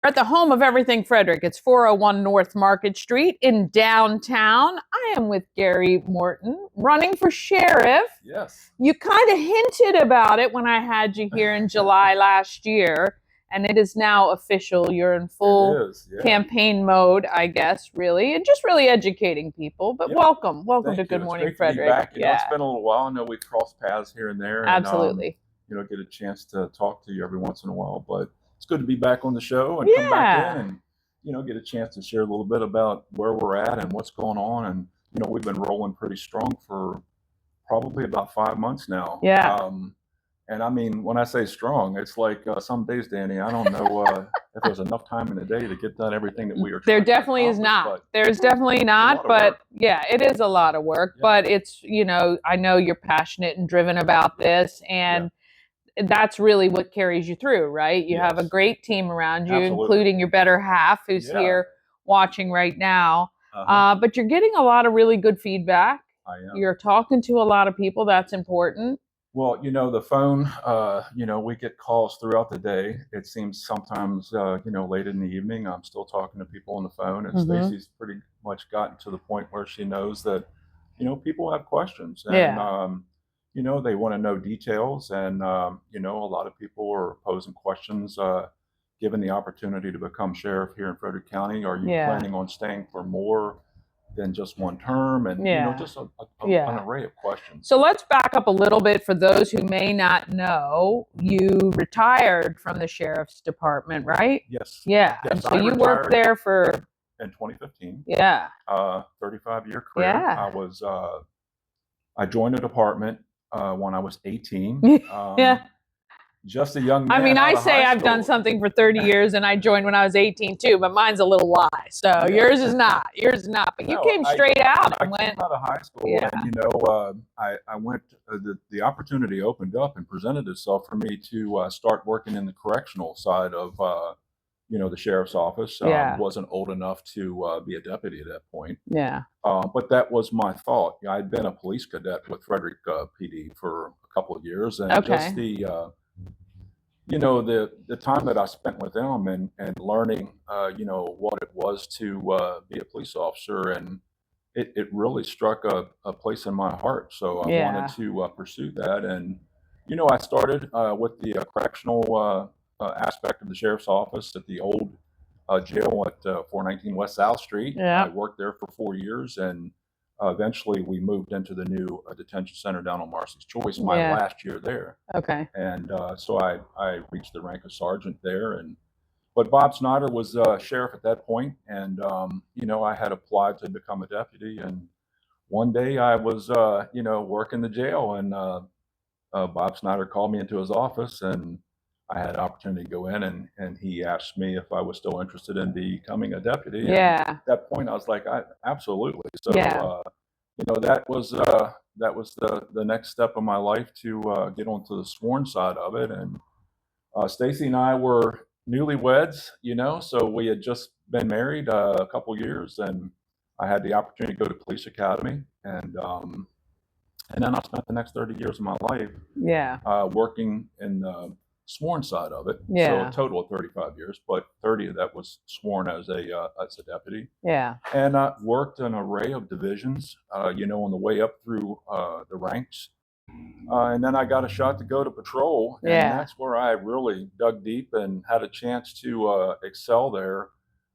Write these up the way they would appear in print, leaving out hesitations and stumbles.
We're at the home of everything Frederick. It's 401 North Market Street in downtown. I am with Gary Morton, running for sheriff. Yes. You kind of hinted about it when I had you here in July last year, and it is now official. You're in full campaign mode, I guess, really, and just really educating people. But welcome to Good Morning Frederick. To be back. It's been a little while. I know we've crossed paths here and there. Absolutely. And, get a chance to talk to you every once in a while, but it's good to be back on the show and come back in and, get a chance to share a little bit about where we're at and what's going on. And, we've been rolling pretty strong for probably about 5 months now. Yeah. And I mean, when I say strong, it's like some days, Danny, I don't know if there's enough time in the day to get done everything that we are trying There definitely is not. There's definitely not, but yeah, it is a lot of work. Yeah. But it's, I know you're passionate and driven about this, and that's really what carries you through, right? You have a great team around you, including your better half who's here watching right now. But you're getting a lot of really good feedback. I am. You're talking to a lot of people. That's important. Well, the phone, we get calls throughout the day. It seems sometimes, late in the evening, I'm still talking to people on the phone. And Stacy's pretty much gotten to the point where she knows that, people have questions. And, they want to know details. And, a lot of people are posing questions, given the opportunity to become sheriff here in Frederick County. Are you planning on staying for more than just one term? And, just an array of questions. So let's back up a little bit for those who may not know. You retired from the sheriff's department, right? Yes. Yeah. Yes, and so you worked there for... In 2015. Yeah. 35-year career. Yeah. I joined the department when I was 18. Yeah. Just a young man. I mean, I say I've done something for 30 years and I joined when I was 18 too, but mine's a little lie. So yours is not. But you came straight out and went. I came out of high school and, I went, the opportunity opened up and presented itself for me to start working in the correctional side of, the sheriff's office. Wasn't old enough to be a deputy at that point. Yeah. But that was my thought. I'd been a police cadet with Frederick PD for a couple of years, and just the time that I spent with them and learning, what it was to be a police officer, and it really struck a place in my heart. So I wanted to pursue that. And, I started with the correctional aspect of the sheriff's office at the old jail at 419 West South Street. Yeah. I worked there for 4 years, and eventually we moved into the new detention center down on Marcy's Choice my last year there. Okay. And so I reached the rank of sergeant there. But Bob Snyder was sheriff at that point, and I had applied to become a deputy. And one day I was working the jail, and Bob Snyder called me into his office, and I had an opportunity to go in, and he asked me if I was still interested in becoming a deputy. Yeah. And at that point, I was like, absolutely. So, that was the next step of my life to get onto the sworn side of it. And Stacy and I were newlyweds, so we had just been married a couple years, and I had the opportunity to go to police academy, and then I spent the next 30 years of my life working in the sworn side of it. So a total of 35 years, but 30 of that was sworn as a deputy. Yeah. And I worked an array of divisions, on the way up through the ranks. And then I got a shot to go to patrol, and that's where I really dug deep and had a chance to excel there,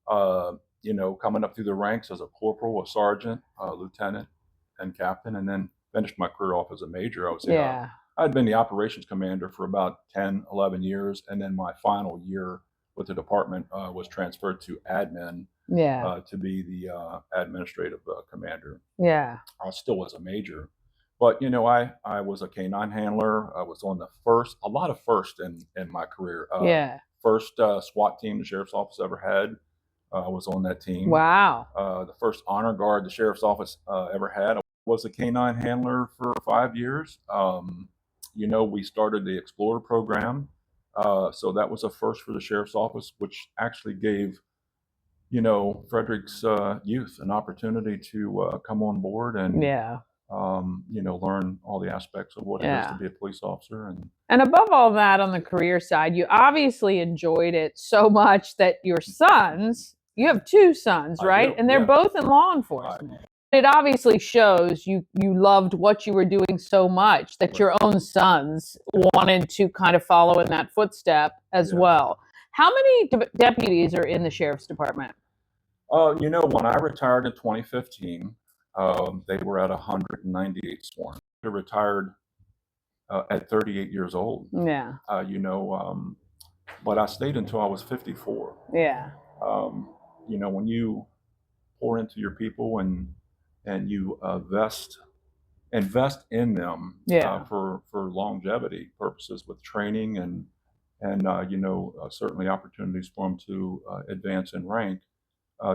coming up through the ranks as a corporal, a sergeant, a lieutenant, and captain, and then finished my career off as a major. I'd been the operations commander for about 10, 11 years, and then my final year with the department was transferred to admin to be the administrative commander. Yeah. I still was a major. But, I was a K-9 handler. I was on a lot of first in my career. First SWAT team the sheriff's office ever had. I was on that team. Wow. The first honor guard the sheriff's office ever had. I was a K-9 handler for 5 years. We started the Explorer program. So that was a first for the sheriff's office, which actually gave, Frederick's youth an opportunity to come on board and learn all the aspects of what it is to be a police officer. And above all that, on the career side, you obviously enjoyed it so much that your sons, you have 2 sons, right? And they're both in law enforcement. It obviously shows you loved what you were doing so much that your own sons wanted to kind of follow in that footstep as well. How many deputies are in the sheriff's department? When I retired in 2015, they were at 198 sworn. They retired at 38 years old. Yeah. But I stayed until I was 54. Yeah. When you pour into your people and you invest in them for longevity purposes with training and certainly opportunities for them to advance in rank.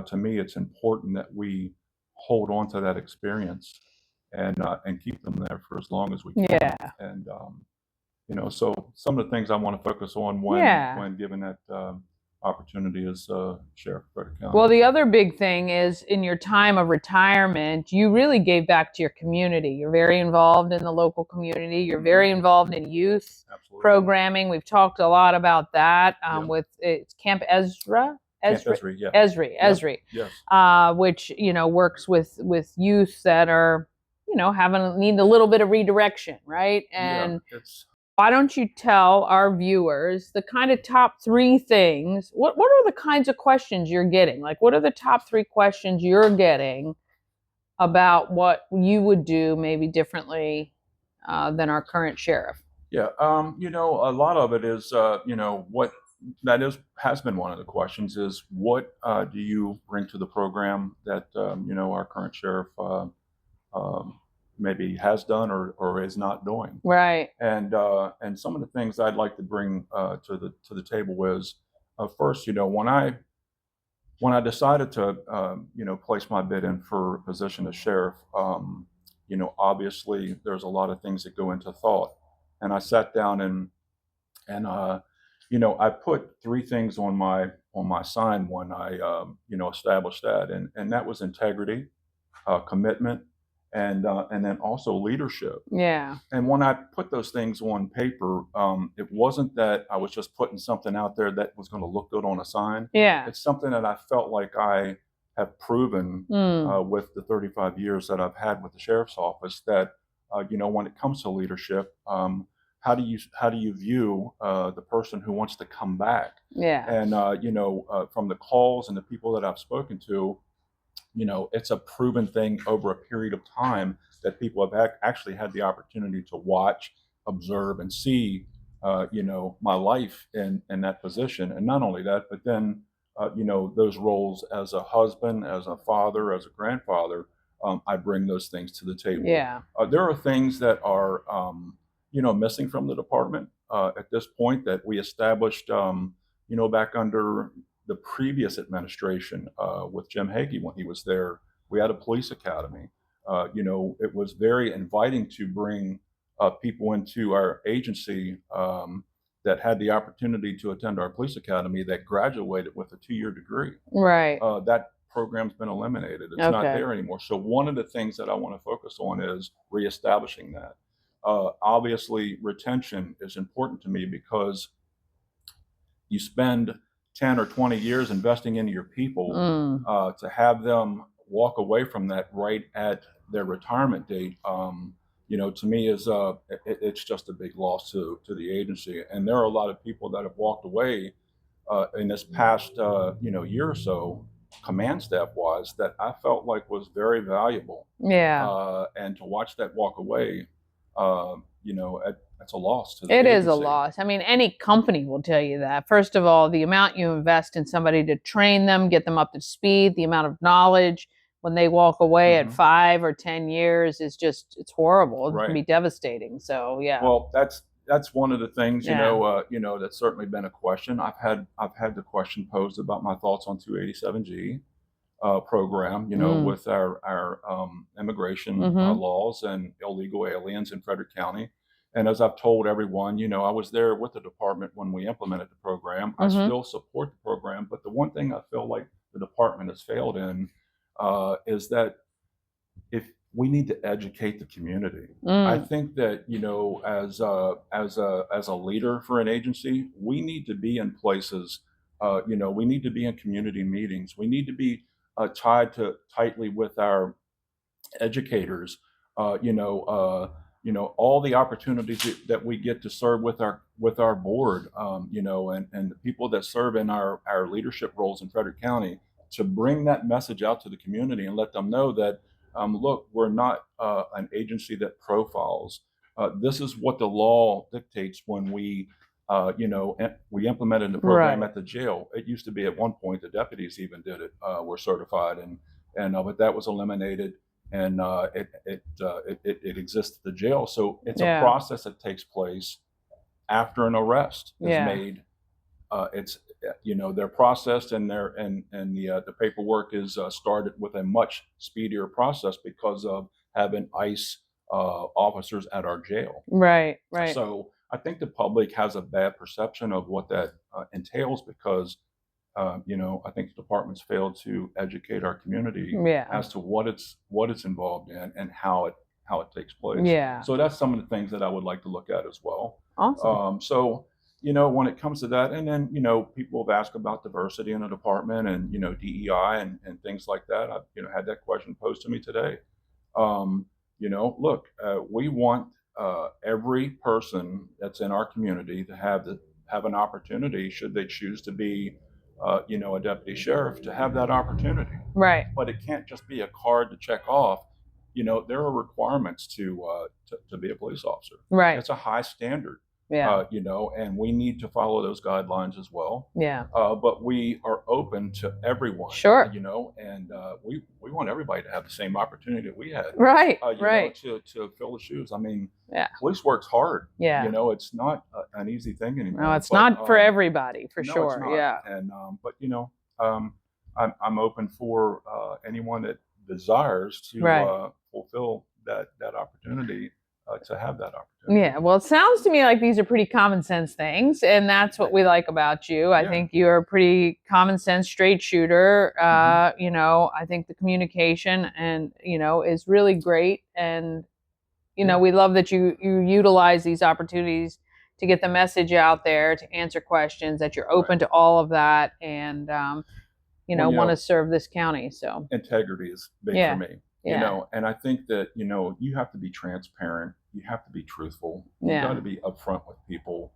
To me, it's important that we hold on to that experience and keep them there for as long as we can. Yeah. And so some of the things I want to focus on when given that opportunity as Sheriff of Frederick County. Well, the other big thing is in your time of retirement, you really gave back to your community. You're very involved in the local community. You're very involved in youth programming. We've talked a lot about that with it's Camp Ezra. Esri, yeah. Esri, yes. Which works with youth that are need a little bit of redirection, right? And why don't you tell our viewers the kind of top 3 things? What are the kinds of questions you're getting? Like, what are the top 3 questions you're getting about what you would do maybe differently than our current sheriff? Yeah, a lot of it is, what has been one of the questions is what do you bring to the program that our current sheriff maybe has done or is not doing. Right. And some of the things I'd like to bring to the table is first, when I decided to place my bid in for a position as sheriff, obviously there's a lot of things that go into thought, and I sat down and I put 3 things on my sign when I established that, and that was integrity, commitment, and then also leadership. Yeah. And when I put those things on paper, it wasn't that I was just putting something out there that was going to look good on a sign. Yeah. It's something that I felt like I have proven with the 35 years that I've had with the sheriff's office that when it comes to leadership, how do you view the person who wants to come back? Yeah. And from the calls and the people that I've spoken to, it's a proven thing over a period of time that people have actually had the opportunity to watch, observe, and see, my life in that position. And not only that, but then, those roles as a husband, as a father, as a grandfather, I bring those things to the table. Yeah. There are things that are, missing from the department at this point that we established, back under the previous administration with Jim Hagee when he was there. We had a police academy. It was very inviting to bring people into our agency that had the opportunity to attend our police academy that graduated with a 2-year degree. Right. That program's been eliminated. It's not there anymore. So one of the things that I want to focus on is reestablishing that. Obviously, retention is important to me because you spend 10 or 20 years investing into your people to have them walk away from that right at their retirement date, to me is it's just a big loss to the agency. And there are a lot of people that have walked away in this past year or so, command staff wise, that I felt like was very valuable. Yeah. And to watch that walk away, it's a loss to the agency. It is a loss. I mean, any company will tell you that. First of all, the amount you invest in somebody to train them, get them up to speed, the amount of knowledge when they walk away at 5 or 10 years is just, it's horrible. It can be devastating. So, yeah. Well, that's one of the things, that's certainly been a question. I've had the question posed about my thoughts on 287G program, with our immigration laws and illegal aliens in Frederick County. And as I've told everyone, I was there with the department when we implemented the program. I still support the program, but the one thing I feel like the department has failed in is that we need to educate the community. I think that, you know, as a leader for an agency, we need to be in places. You know, we need to be in community meetings. We need to be tied to tightly with our educators, you know, all the opportunities that we get to serve with our board, you know, and the people that serve in our leadership roles in Frederick County, to bring that message out to the community and let them know that, look, we're not an agency that profiles. This is what the law dictates when we. You know, we implemented the program at the jail. It used to be at one point the deputies even did it, were certified, and but that was eliminated, and it exists at the jail. So it's a process that takes place after an arrest is made. It's, you know, they're processed, and the paperwork is started with a much speedier process because of having ICE officers at our jail. Right. So I think the public has a bad perception of what that entails, because you know, I think the department's failed to educate our community as to what it's involved in and how it takes place. Yeah. So that's some of the things that I would like to look at as well. Awesome. So, you know, when it comes to that, and then, you know, people have asked about diversity in the department and, you know, DEI and things like that. I've, you know, had that question posed to me today. You know, look, we want every person that's in our community to have an opportunity, should they choose to be, you know, a deputy sheriff, to have that opportunity. Right. But it can't just be a card to check off. You know, there are requirements to be a police officer. Right. It's a high standard. Yeah. You know, and we need to follow those guidelines as well. Yeah. But we are open to everyone. Sure. You know, and we want everybody to have the same opportunity that we had. Right. You Right. know, to fill the shoes. I mean, yeah, police work's hard. Yeah. You know, it's not an easy thing anymore. No, it's not for everybody, for no, sure. It's not. Yeah. And but you know, I'm open for anyone that desires to fulfill that opportunity, to have that opportunity. Yeah, well, it sounds to me like these are pretty common sense things, and that's what we like about you. I think you're a pretty common sense, straight shooter. You know, I think the communication and, you know, is really great, and you know, we love that you utilize these opportunities to get the message out there, to answer questions, that you're open to all of that, and you know, want to serve this county. So integrity is big for me. You know, and I think that, you know, you have to be transparent. You have to be truthful. You got to be upfront with people.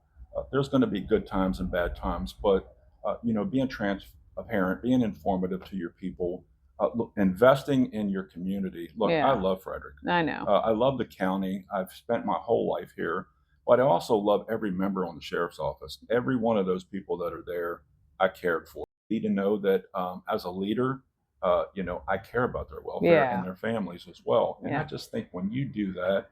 There's going to be good times and bad times, but you know, being transparent, being informative to your people, look, investing in your community. Look, I love Frederick. I know. I love the county. I've spent my whole life here, but I also love every member on the sheriff's office. Every one of those people that are there, I cared for. You need to know that as a leader, you know, I care about their welfare and their families as well. And I just think when you do that,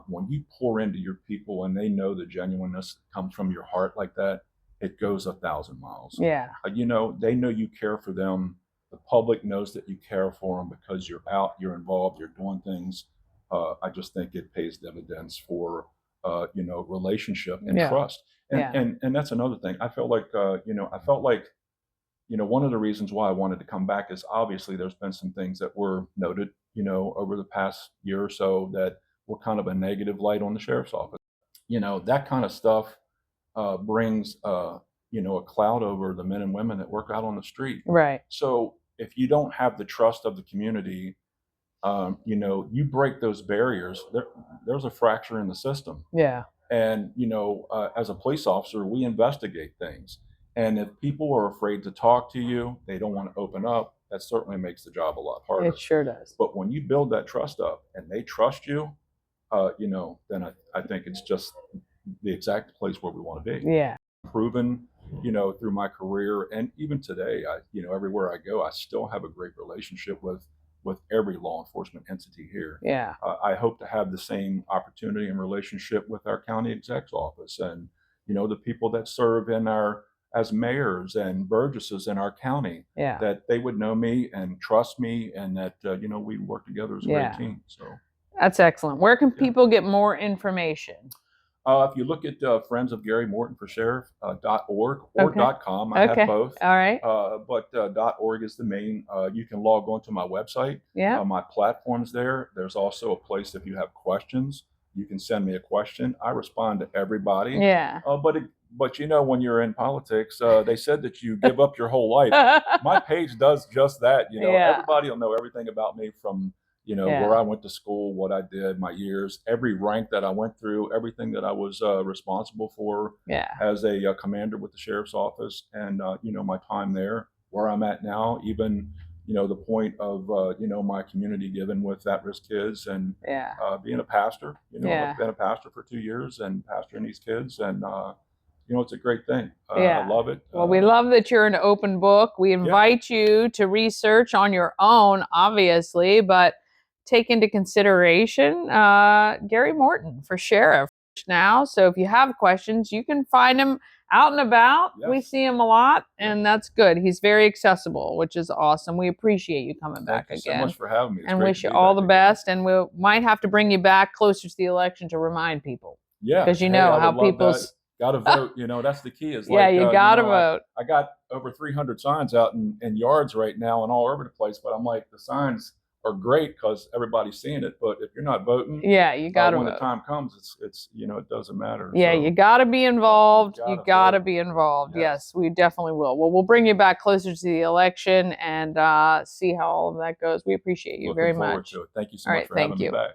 when you pour into your people and they know the genuineness comes from your heart like that, it goes 1,000 miles. Yeah. You know, they know you care for them. The public knows that you care for them because you're out, you're involved, you're doing things. I just think it pays dividends for, you know, relationship and trust. And that's another thing. I felt like, you know, one of the reasons why I wanted to come back is obviously there's been some things that were noted, you know, over the past year or so that were kind of a negative light on the sheriff's office. You know, that kind of stuff brings, you know, a cloud over the men and women that work out on the street. Right. So if you don't have the trust of the community, you know, you break those barriers, there's a fracture in the system. Yeah. And, you know, as a police officer, we investigate things. And if people are afraid to talk to you, they don't want to open up, that certainly makes the job a lot harder. It sure does. But when you build that trust up and they trust you, you know, then I think it's just the exact place where we want to be. Yeah. Proven, you know, through my career and even today, you know, everywhere I go, I still have a great relationship with every law enforcement entity here. Yeah. I hope to have the same opportunity and relationship with our county exec's office and, you know, the people that serve in as mayors and burgesses in our county, that they would know me and trust me, and that, you know, we work together as a great team. So that's excellent. Where can people get more information? If you look at Friends of Gary Morton for Sheriff .org or Okay. .com, I have both. All right. But .org is the main. You can log on to my website. Yeah. My platform's there. There's also a place if you have questions, you can send me a question. I respond to everybody. Yeah. But you know, when you're in politics, they said that you give up your whole life. My page does just that. You know, Yeah. everybody will know everything about me from, you know, Yeah. where I went to school, what I did, my years, every rank that I went through, everything that I was responsible for Yeah. as a commander with the sheriff's office, and you know, my time there, where I'm at now, even, you know, the point of you know, my community giving with at-risk kids, and Yeah. being a pastor. You know, Yeah. I've been a pastor for 2 years and pastoring these kids, and you know, it's a great thing. Yeah. I love it. Well, we love that you're an open book. We invite you to research on your own, obviously, but take into consideration Gary Morton for sheriff now. So if you have questions, you can find him out and about. Yes. We see him a lot, and that's good. He's very accessible, which is awesome. We appreciate you coming back again. Thank you so much for having me. It's and great wish to you be all back the again. best. And we might have to bring you back closer to the election to remind people. Yeah, because you hey, know I how would love people's that. Gotta vote. You know, that's the key. Is yeah, like, you gotta know, vote. I got over 300 signs out in yards right now and all over the place. But I'm like, the signs are great because everybody's seeing it. But if you're not voting, yeah, you gotta when vote. the time comes, it's you know, it doesn't matter. Yeah, so. you gotta be involved. You You gotta vote. be involved. Yes. Yes, we definitely will. Well, we'll bring you back closer to the election and see how all of that goes. We appreciate you very Looking forward much. to it. Thank you so All much right, for having thank me you. back.